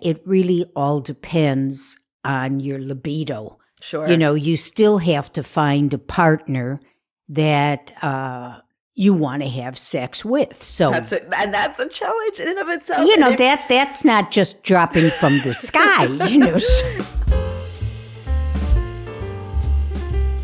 It really all depends on your libido. Sure. You still have to find a partner that you want to have sex with. So that's a challenge in and of itself. That's not just dropping from the sky.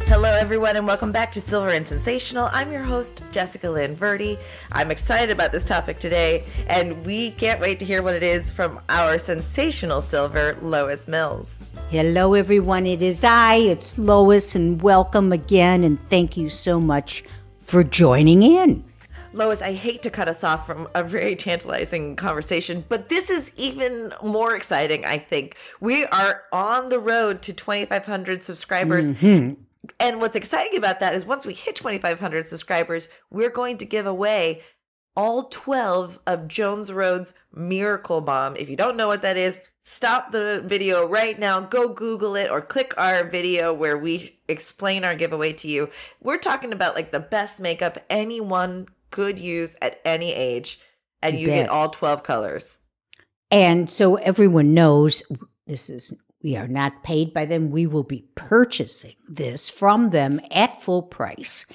Hello, everyone, and welcome back to Silver and Sensational. I'm your host, Jessica Lynn Verdi. I'm excited about this topic today, and we can't wait to hear what it is from our sensational silver, Lois Mills. Hello, everyone. It's Lois, and welcome again, and thank you so much for joining in. Lois, I hate to cut us off from a very tantalizing conversation, but this is even more exciting, I think. We are on the road to 2,500 subscribers. Mm-hmm. And what's exciting about that is once we hit 2,500 subscribers, we're going to give away all 12 of Jones Road's Miracle Bomb. If you don't know what that is, stop the video right now, go Google it, or click our video where we explain our giveaway to you. We're talking about like the best makeup anyone could use at any age, and you get all 12 colors. And so everyone knows we are not paid by them. We will be purchasing this from them at full price,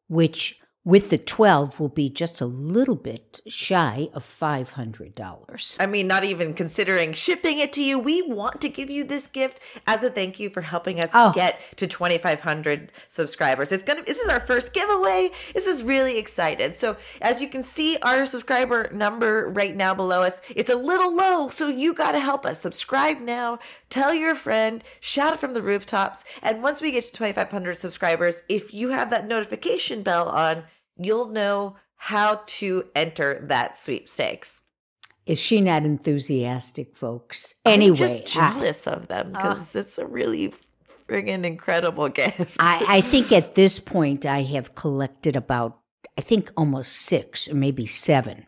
which with the 12 will be just a little bit shy of $500. I mean, not even considering shipping it to you. We want to give you this gift as a thank you for helping us get to 2,500 subscribers. This is our first giveaway. This is really excited. So as you can see, our subscriber number right now below us, it's a little low. So you got to help us. Subscribe now. Tell your friend. Shout it from the rooftops. And once we get to 2,500 subscribers, if you have that notification bell on, you'll know how to enter that sweepstakes. Is she not enthusiastic, folks? Anyway, I'm just jealous of them because it's a really friggin' incredible gift. I think at this point I have collected about, almost 6 or maybe 7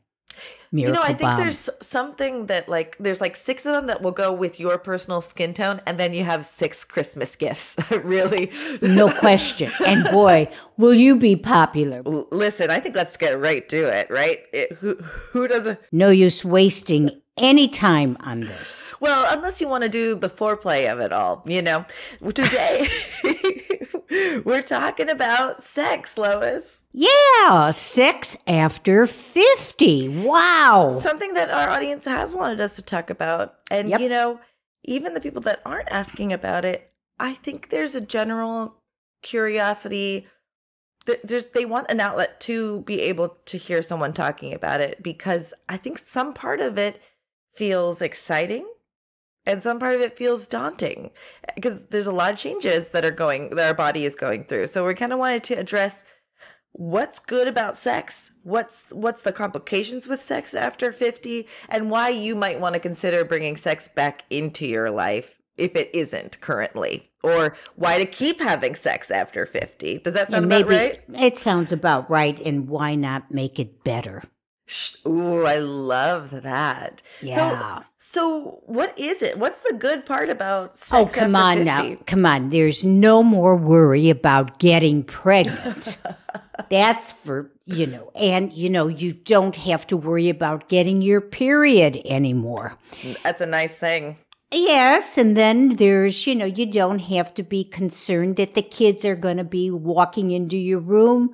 Miracle I think Bombs. there's something that there's 6 of them that will go with your personal skin tone, and then you have 6 Christmas gifts. Really? No question. And boy, will you be popular. Listen, I think let's get right to it, right? Who doesn't? No use wasting any time on this. Well, unless you want to do the foreplay of it all, Today, we're talking about sex, Lois. Yeah, sex after 50. Wow. Something that our audience has wanted us to talk about. And, even the people that aren't asking about it, I think there's a general curiosity. They want an outlet to be able to hear someone talking about it, because I think some part of it feels exciting and some part of it feels daunting, because there's a lot of changes that our body is going through. So we kind of wanted to address what's good about sex, what's the complications with sex after 50, and why you might want to consider bringing sex back into your life if it isn't currently, or why to keep having sex after 50. Does that sound about right? It sounds about right, and why not make it better? Ooh, I love that. Yeah. So what is it? What's the good part about sex after 50? Oh, come on now. Come on. There's no more worry about getting pregnant. That's for, and, you don't have to worry about getting your period anymore. That's a nice thing. Yes, and then there's, you don't have to be concerned that the kids are going to be walking into your room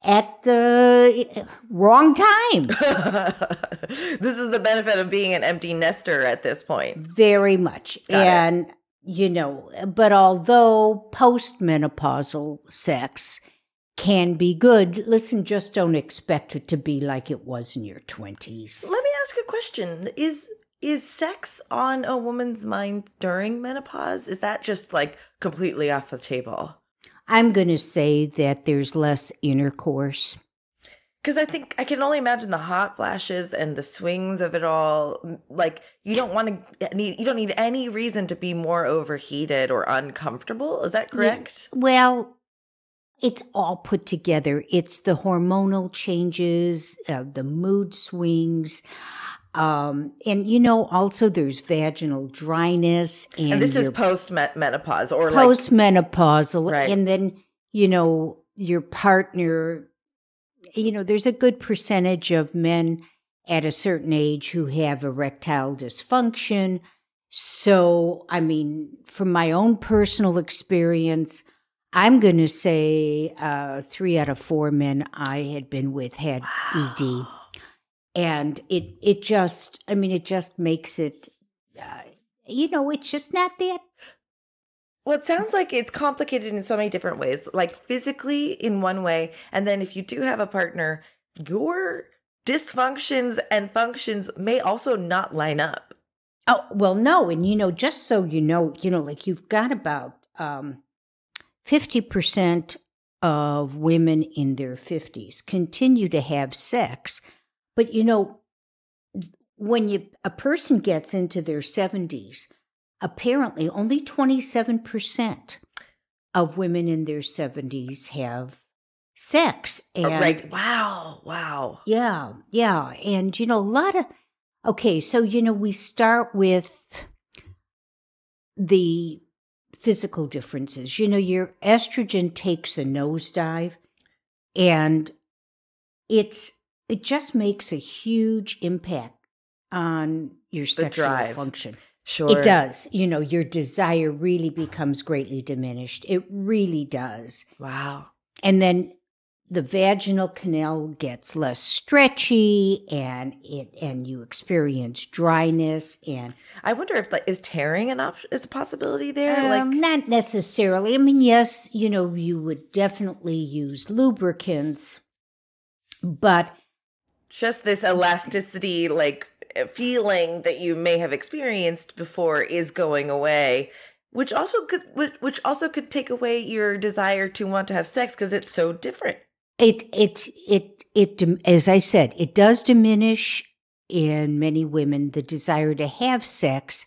at the wrong time. This is the benefit of being an empty nester at this point. Very much. And, but although postmenopausal sex can be good, listen, just don't expect it to be like it was in your 20s. Let me ask a question. Is sex on a woman's mind during menopause? Is that just completely off the table? I'm going to say that there's less intercourse. Because I think I can only imagine the hot flashes and the swings of it all. You don't need any reason to be more overheated or uncomfortable. Is that correct? Yeah. Well, it's all put together. It's the hormonal changes, the mood swings. And also there's vaginal dryness. And this is post-menopause or post-menopausal. Right. And then, your partner, there's a good percentage of men at a certain age who have erectile dysfunction. So, I mean, from my own personal experience, I'm going to say 3 out of 4 men I had been with had ED. And it just makes it, it's just not that. Well, it sounds like it's complicated in so many different ways, like physically in one way. And then if you do have a partner, your dysfunctions and functions may also not line up. Oh, well, no. And, just so like you've got about 50% of women in their 50s continue to have sex. But, when a person gets into their 70s, apparently only 27% of women in their 70s have sex. And, right. Wow. Yeah. And, a lot of, okay, so, we start with the physical differences. Your estrogen takes a nosedive, and it just makes a huge impact on your sexual function. Sure. It does. Your desire really becomes greatly diminished. It really does. Wow. And then the vaginal canal gets less stretchy, and you experience dryness. And I wonder if is tearing is a possibility there. Not necessarily. I mean, yes, you would definitely use lubricants, but just this elasticity, feeling that you may have experienced before is going away, which also could take away your desire to want to have sex because it's so different. It as I said, it does diminish in many women the desire to have sex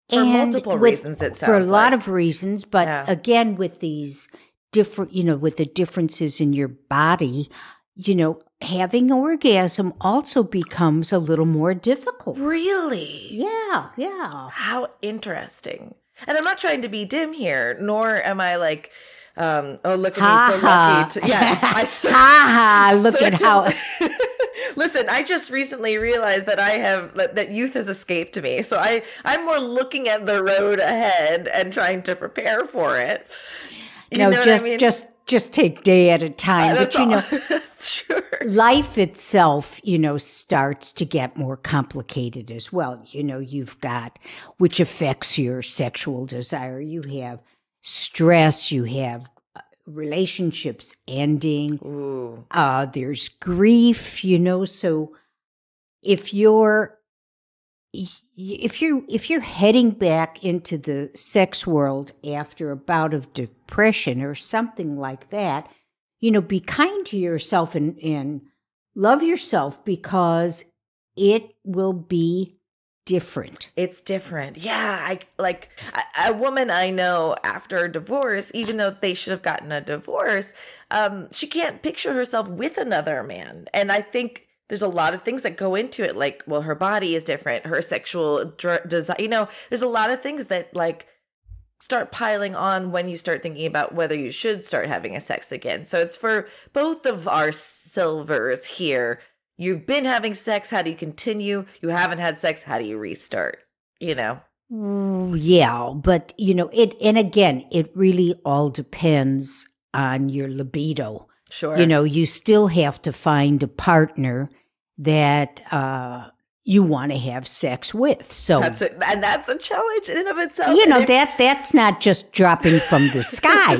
for multiple reasons. It sounds for a lot of reasons, but again, with these different, with the differences in your body, having orgasm also becomes a little more difficult. Really? Yeah. How interesting. And I'm not trying to be dim here, nor am I look at me, so lucky to, look at how. Listen, I just recently realized that that youth has escaped me. So I'm more looking at the road ahead and trying to prepare for it. Just take day at a time. But sure. Life itself, starts to get more complicated as well. You've got, which affects your sexual desire. You have stress, you have relationships ending. Ooh. There's grief, so if you're heading back into the sex world after a bout of depression or something like that, be kind to yourself and love yourself, because it will be different. It's different. Yeah. A woman I know after a divorce, even though they should have gotten a divorce, she can't picture herself with another man. And I think there's a lot of things that go into it. Her body is different, her sexual desire, there's a lot of things that start piling on when you start thinking about whether you should start having a sex again. So it's for both of our silvers here. You've been having sex. How do you continue? You haven't had sex. How do you restart? Yeah, but and again, it really all depends on your libido. Sure. You still have to find a partner that you want to have sex with. So that's a challenge in and of itself. That's not just dropping from the sky.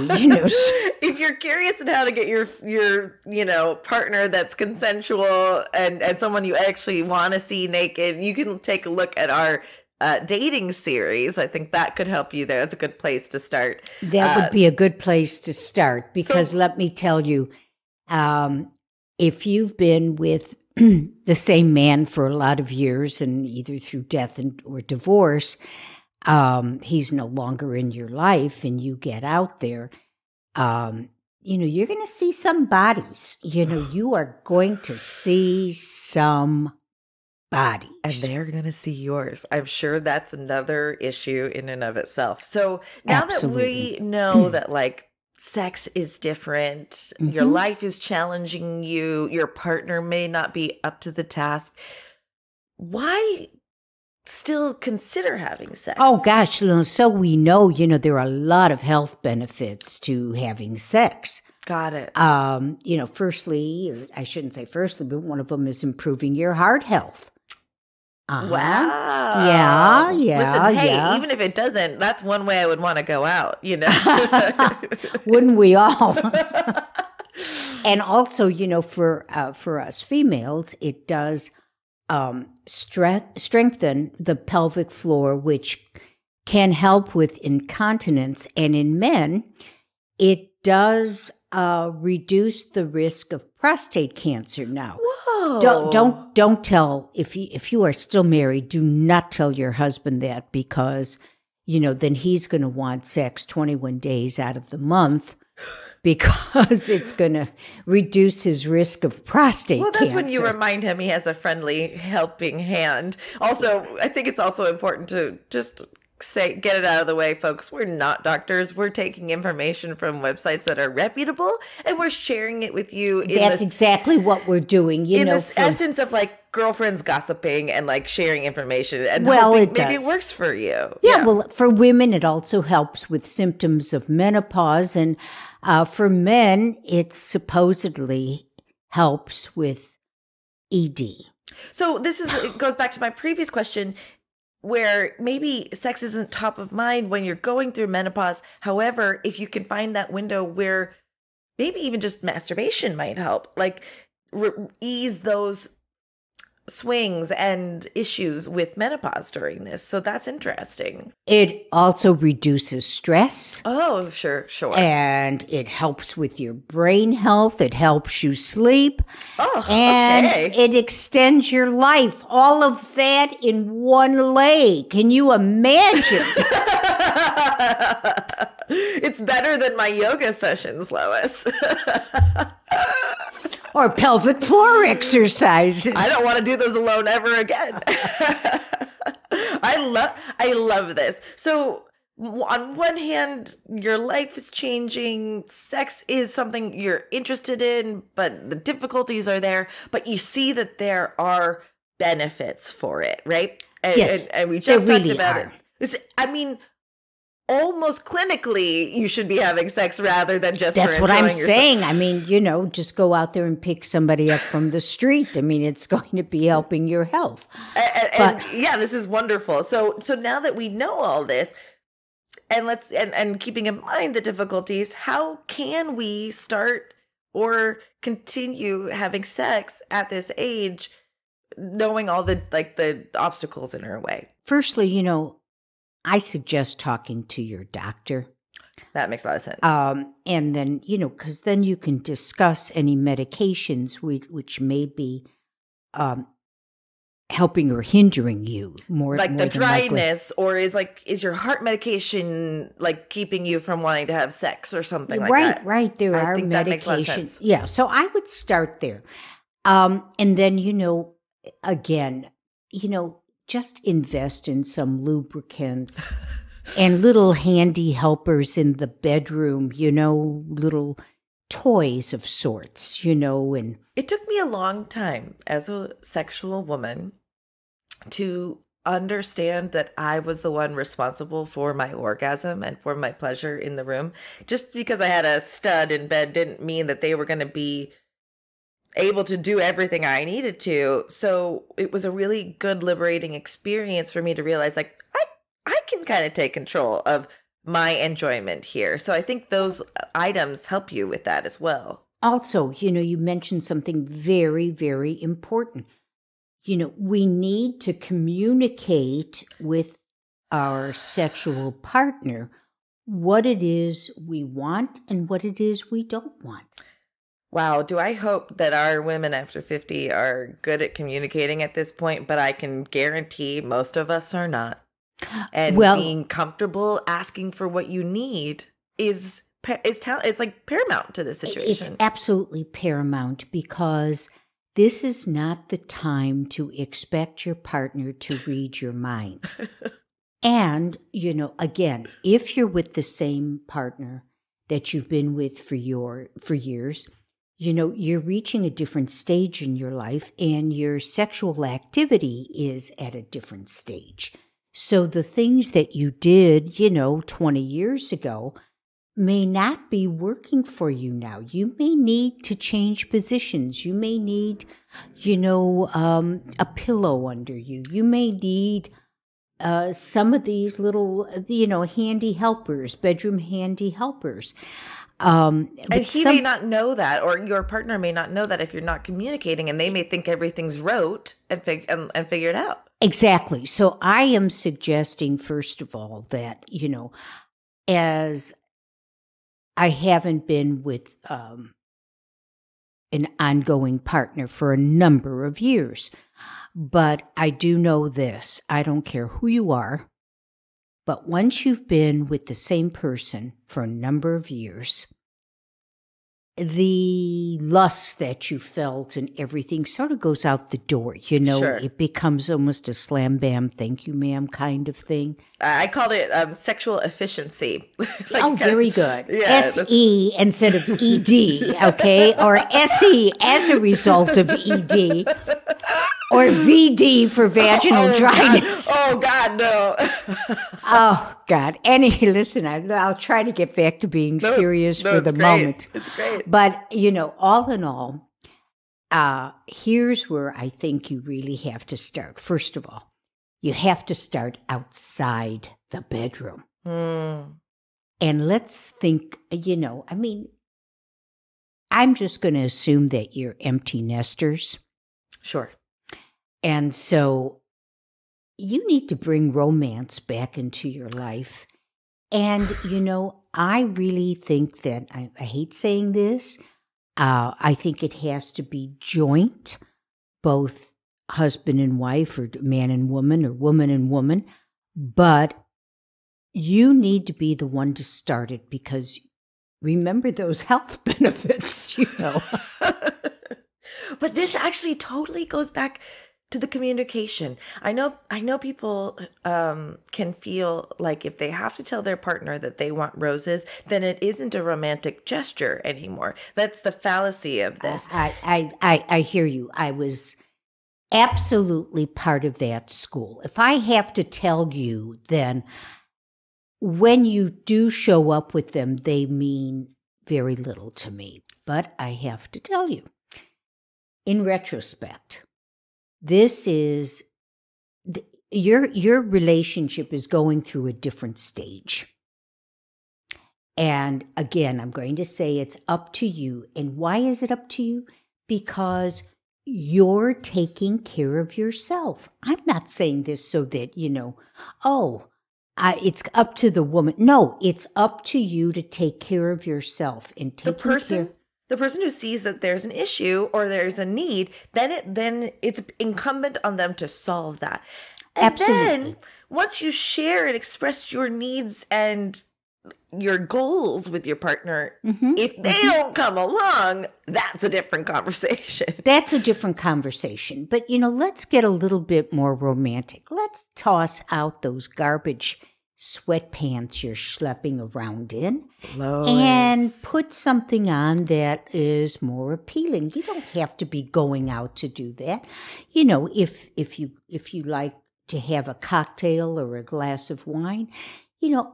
If you're curious on how to get your partner that's consensual and someone you actually want to see naked, you can take a look at our dating series. I think that could help you there. That's a good place to start. That would be a good place to start, because let me tell you, if you've been with the same man for a lot of years, and either through death or divorce, he's no longer in your life, and you get out there, you're going to see some bodies. You are going to see some bodies. And they're going to see yours. I'm sure that's another issue in and of itself. So now Absolutely. that we know that sex is different, your life is challenging you, your partner may not be up to the task, why still consider having sex? Oh, gosh. So we know, there are a lot of health benefits to having sex. Got it. Firstly, or I shouldn't say firstly, but one of them is improving your heart health. Wow. Yeah. Listen, hey, yeah. even if it doesn't, that's one way I would want to go out, Wouldn't we all? And also, for us females, it does strengthen the pelvic floor, which can help with incontinence. And in men, it does reduce the risk of prostate cancer. Now, whoa! Don't tell, if you are still married, do not tell your husband that, because then he's going to want sex 21 days out of the month, because it's going to reduce his risk of prostate cancer. Well, that's when you remind him he has a friendly helping hand. Also, I think it's also important to just get it out of the way, folks. We're not doctors. We're taking information from websites that are reputable, and we're sharing it with you. That's exactly what we're doing. In this essence of like girlfriends gossiping and like sharing information, and maybe it works for you. Yeah, well, for women, it also helps with symptoms of menopause, and for men, it supposedly helps with ED. So it goes back to my previous question, where maybe sex isn't top of mind when you're going through menopause. However, if you can find that window where maybe even just masturbation might help, like ease those swings and issues with menopause during this. So that's interesting. It also reduces stress. Oh, sure. And it helps with your brain health. It helps you sleep. Oh, and okay. It extends your life. All of that in one lay. Can you imagine? It's better than my yoga sessions, Lois. Or pelvic floor exercises. I don't want to do those alone ever again. I love this. So on one hand, your life is changing. Sex is something you're interested in, but the difficulties are there. But you see that there are benefits for it, right? Yes, and we just there talked really about are. it. Almost clinically, you should be having sex rather than just. That's what I'm yourself. saying. Just go out there and pick somebody up from the street. It's going to be helping your health. And this is wonderful. So now that we know all this, and keeping in mind the difficulties, how can we start or continue having sex at this age, knowing all the obstacles in our way? Firstly, I suggest talking to your doctor. That makes a lot of sense. And then, because then you can discuss any medications which may be helping or hindering you more. Like more the dryness, or is your heart medication keeping you from wanting to have sex or something like that? Right. There are think medications. That makes a lot of sense. Yeah. So I would start there. And then, again, just invest in some lubricants and little handy helpers in the bedroom, little toys of sorts, and it took me a long time as a sexual woman to understand that I was the one responsible for my orgasm and for my pleasure in the room. Just because I had a stud in bed didn't mean that they were going to be able to do everything I needed to. So it was a really good, liberating experience for me to realize I can kind of take control of my enjoyment here. So I think those items help you with that as well. Also, you mentioned something very, very important. We need to communicate with our sexual partner what it is we want and what it is we don't want. Wow, do I hope that our women after 50 are good at communicating at this point, but I can guarantee most of us are not. And being comfortable asking for what you need is paramount to this situation. It's absolutely paramount, because this is not the time to expect your partner to read your mind. And, again, if you're with the same partner that you've been with for years, you're reaching a different stage in your life and your sexual activity is at a different stage. So the things that you did, 20 years ago may not be working for you now. You may need to change positions. You may need, a pillow under you. You may need some of these little, handy helpers, bedroom handy helpers. And he may not know that, or your partner may not know that if you're not communicating, and they may think everything's rote and figure it out. Exactly. So I am suggesting, first of all, that, as I haven't been with an ongoing partner for a number of years, but I do know this. I don't care who you are, but once you've been with the same person for a number of years, the lust that you felt and everything sort of goes out the door. Sure. It becomes almost a slam bam, thank you, ma'am kind of thing. I called it sexual efficiency. Very good. Yeah, SE instead of ED, okay? Or SE as a result of ED. Or VD for vaginal dryness. God, no. Oh, God. Listen, I'll try to get back to being serious for the moment. It's great. But, all in all, here's where I think you really have to start. First of all, you have to start outside the bedroom. And let's think, I'm just going to assume that you're empty nesters. Sure. And so you need to bring romance back into your life. And, I really think that, I hate saying this, I think it has to be joint, both husband and wife or man and woman or woman and woman. But you need to be the one to start it because remember those health benefits, But this actually totally goes back to the communication. I know people can feel like if they have to tell their partner that they want roses, then it isn't a romantic gesture anymore. That's the fallacy of this. I hear you. I was absolutely part of that school. If I have to tell you, then when you do show up with them, they mean very little to me. But I have to tell you, in retrospect, this is your relationship is going through a different stage. And again, I'm going to say it's up to you. And why is it up to you? Because you're taking care of yourself. I'm not saying this so that, it's up to the woman. No, it's up to you to take care of yourself and take care. The person who sees that there's an issue or there's a need, then it's incumbent on them to solve that. And Absolutely. Then once you share and express your needs and your goals with your partner, if they don't come along, that's a different conversation. That's a different conversation. But, let's get a little bit more romantic. Let's toss out those garbage sweatpants you're schlepping around in, Lois, and put something on that is more appealing. You don't have to be going out to do that. If you like to have a cocktail or a glass of wine,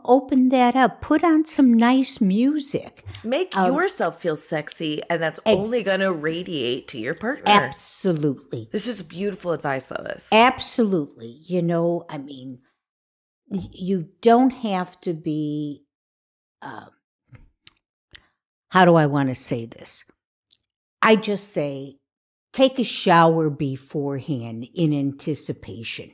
open that up. Put on some nice music. Make yourself feel sexy, and that's only going to radiate to your partner. Absolutely. This is beautiful advice, Lois. Absolutely. You don't have to be, how do I want to say this? I just say, take a shower beforehand in anticipation.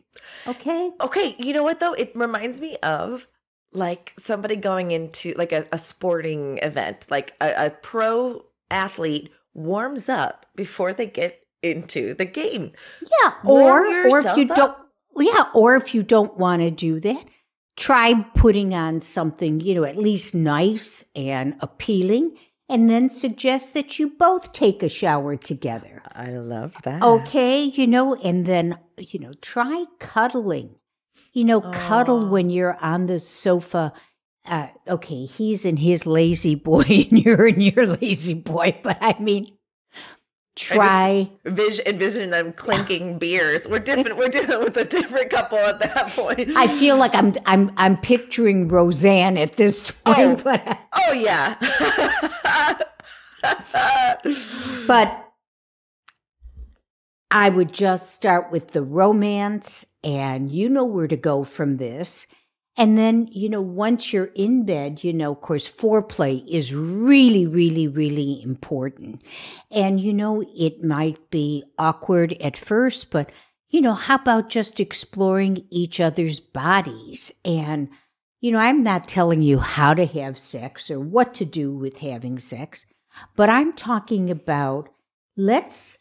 Okay? Okay, you know what, though? It reminds me of, like, somebody going into, like, a sporting event. Like, a pro athlete warms up before they get into the game. Yeah, or if you don't... Yeah, or if you don't want to do that, try putting on something, at least nice and appealing, and then suggest that you both take a shower together. I love that. Okay, and then, try cuddling. Cuddle when you're on the sofa. Okay, he's in his lazy boy and you're in your lazy boy, but I mean, try. Envision them clinking beers. We're different. We're dealing with a different couple at that point. I feel like I'm picturing Roseanne at this point. Oh yeah. But I would just start with the romance, and you know where to go from this. And then, once you're in bed, of course, foreplay is really, really, really important. And, it might be awkward at first, but, how about just exploring each other's bodies? And, I'm not telling you how to have sex or what to do with having sex, but I'm talking about let's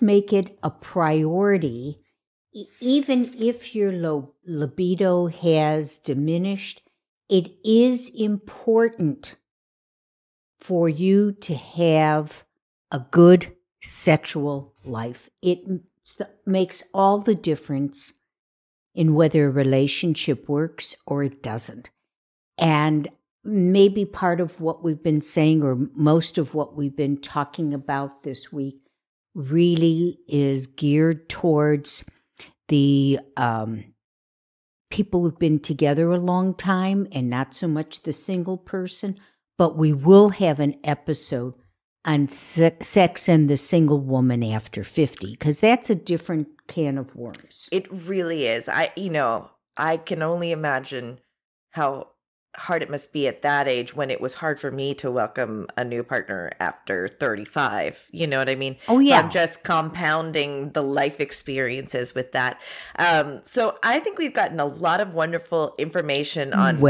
make it a priority. Even if your libido has diminished, it is important for you to have a good sexual life. It makes all the difference in whether a relationship works or it doesn't. And maybe part of what we've been saying, or most of what we've been talking about this week, really is geared towards the people who've been together a long time and not so much the single person. But we will have an episode on sex and the single woman after 50, because that's a different can of worms. It really is. I can only imagine how hard it must be at that age, when it was hard for me to welcome a new partner after 35. You know what I mean? Oh, yeah. So I'm just compounding the life experiences with that. So I think we've gotten a lot of wonderful information on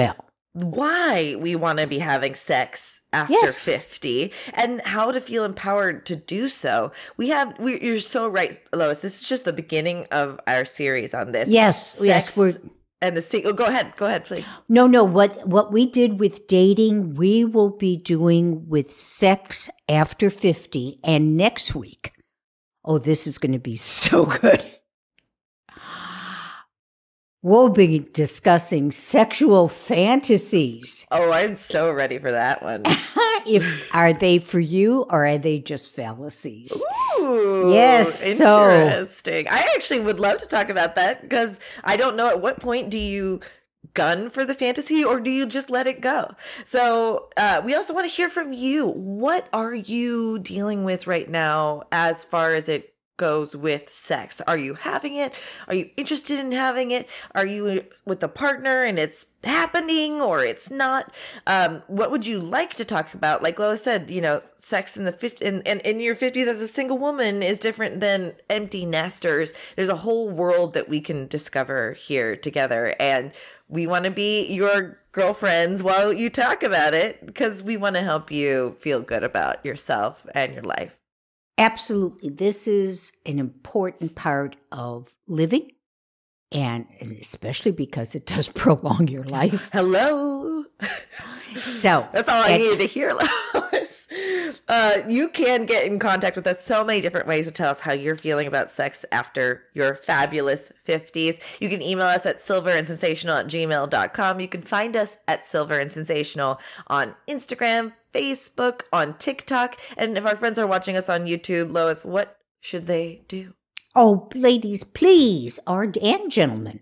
why we want to be having sex after 50 and how to feel empowered to do so. You're so right, Lois. This is just the beginning of our series on this. Yes. And the single, go ahead, please. No. What we did with dating, we will be doing with sex after 50. And next week, this is going to be so good. We'll be discussing sexual fantasies. Oh, I'm so ready for that one. Are they for you, or are they just fallacies? Ooh, yes. Interesting. I actually would love to talk about that, because I don't know, at what point do you gun for the fantasy, or do you just let it go? So we also want to hear from you. What are you dealing with right now as far as it goes with sex? Are you having it? Are you interested in having it? Are you with a partner and it's happening, or it's not? What would you like to talk about? Like Lois said, sex in the 50s and in your 50s as a single woman is different than empty nesters. There's a whole world that we can discover here together, and we want to be your girlfriends while you talk about it, because we want to help you feel good about yourself and your life. Absolutely. This is an important part of living, and especially because it does prolong your life. Hello. So that's all I needed to hear, Lois. You can get in contact with us so many different ways to tell us how you're feeling about sex after your fabulous 50s. You can email us at silverandsensational@gmail.com. You can find us at Silver and Sensational on Instagram, Facebook, on TikTok. And if our friends are watching us on YouTube, Lois, what should they do? Oh, ladies, please, and gentlemen,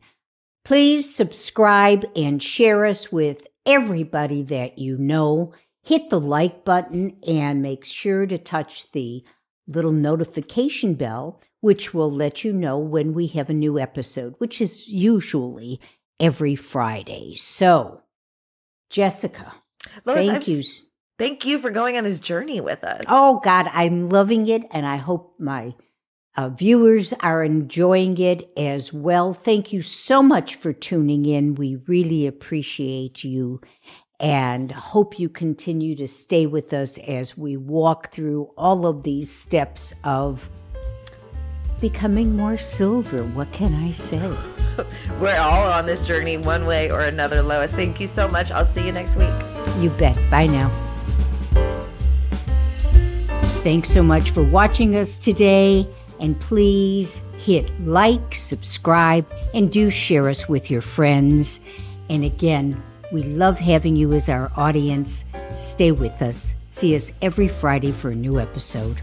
please subscribe and share us with everybody that you know. Hit the like button and make sure to touch the little notification bell, which will let you know when we have a new episode, which is usually every Friday. So, Jessica, Lois, thank you for going on this journey with us. Oh, God, I'm loving it, and I hope my viewers are enjoying it as well. Thank you so much for tuning in. We really appreciate you, and hope you continue to stay with us as we walk through all of these steps of becoming more silver. What can I say? We're all on this journey one way or another, Lois. Thank you so much. I'll see you next week. You bet. Bye now. Thanks so much for watching us today. And please hit like, subscribe, and do share us with your friends. And again, We love having you as our audience. Stay with us. See us every Friday for a new episode.